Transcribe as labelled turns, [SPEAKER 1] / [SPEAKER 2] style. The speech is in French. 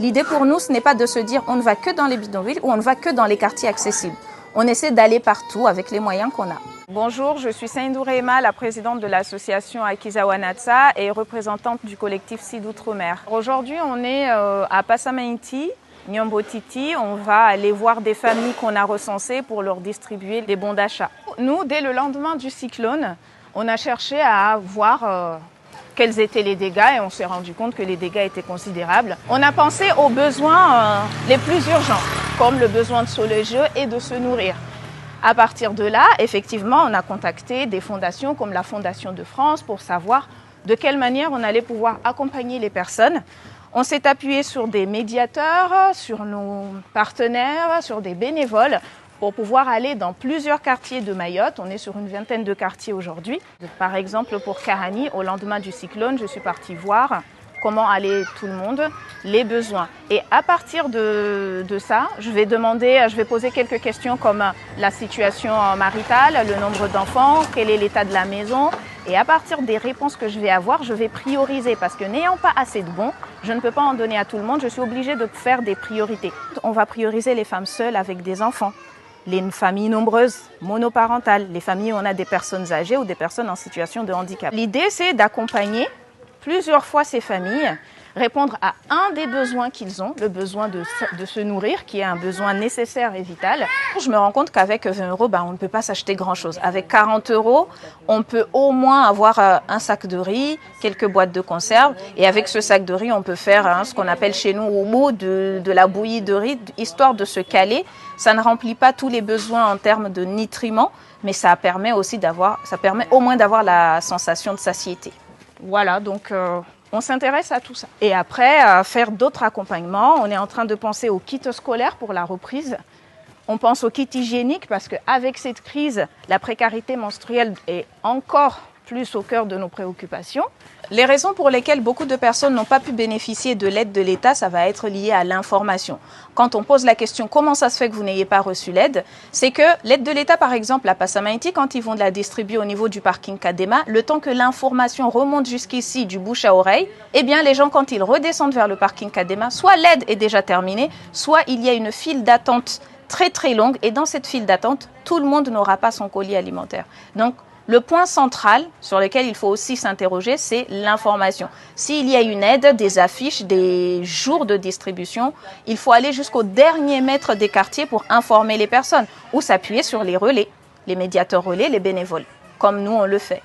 [SPEAKER 1] L'idée pour nous, ce n'est pas de se dire on ne va que dans les bidonvilles ou on ne va que dans les quartiers accessibles. On essaie d'aller partout avec les moyens qu'on a. Bonjour, je suis Saïndou Rehema, la présidente de l'association Akizawa Natsa et représentante du collectif Sid Outre-mer. Aujourd'hui, on est à Passamainti, Nyambotiti. On va aller voir des familles qu'on a recensées pour leur distribuer des bons d'achat. Nous, dès le lendemain du cyclone, on a cherché à voir quels étaient les dégâts et on s'est rendu compte que les dégâts étaient considérables. On a pensé aux besoins les plus urgents, comme le besoin de se loger et de se nourrir. À partir de là, effectivement, on a contacté des fondations comme la Fondation de France pour savoir de quelle manière on allait pouvoir accompagner les personnes. On s'est appuyé sur des médiateurs, sur nos partenaires, sur des bénévoles pour pouvoir aller dans plusieurs quartiers de Mayotte. On est sur une vingtaine de quartiers aujourd'hui. Par exemple, pour Karani, au lendemain du cyclone, je suis partie voir comment allait tout le monde, les besoins. Et à partir de ça, je vais poser quelques questions comme la situation maritale, le nombre d'enfants, quel est l'état de la maison. Et à partir des réponses que je vais avoir, je vais prioriser parce que n'ayant pas assez de bons, je ne peux pas en donner à tout le monde. Je suis obligée de faire des priorités. On va prioriser les femmes seules avec des enfants, les familles nombreuses, monoparentales, les familles où on a des personnes âgées ou des personnes en situation de handicap. L'idée, c'est d'accompagner plusieurs fois ces familles, répondre à un des besoins qu'ils ont, le besoin de se nourrir, qui est un besoin nécessaire et vital. Je me rends compte qu'avec 20 €, on ne peut pas s'acheter grand-chose. Avec 40 €, on peut au moins avoir un sac de riz, quelques boîtes de conserve. Et avec ce sac de riz, on peut faire ce qu'on appelle chez nous de la bouillie de riz, histoire de se caler. Ça ne remplit pas tous les besoins en termes de nutriments, mais ça permet au moins d'avoir la sensation de satiété. Voilà, donc on s'intéresse à tout ça. Et après, à faire d'autres accompagnements. On est en train de penser au kit scolaire pour la reprise. On pense au kit hygiénique parce qu'avec cette crise, la précarité menstruelle est encore plus au cœur de nos préoccupations. Les raisons pour lesquelles beaucoup de personnes n'ont pas pu bénéficier de l'aide de l'État, ça va être lié à l'information. Quand on pose la question comment ça se fait que vous n'ayez pas reçu l'aide, c'est que l'aide de l'État, par exemple, à Passamainti, quand ils vont la distribuer au niveau du parking Kadema, le temps que l'information remonte jusqu'ici du bouche à oreille, eh bien les gens, quand ils redescendent vers le parking Kadema, soit l'aide est déjà terminée, soit il y a une file d'attente très très longue et dans cette file d'attente, tout le monde n'aura pas son colis alimentaire. Donc, le point central sur lequel il faut aussi s'interroger, c'est l'information. S'il y a une aide, des affiches, des jours de distribution, il faut aller jusqu'au dernier mètre des quartiers pour informer les personnes ou s'appuyer sur les relais, les médiateurs relais, les bénévoles, comme nous on le fait.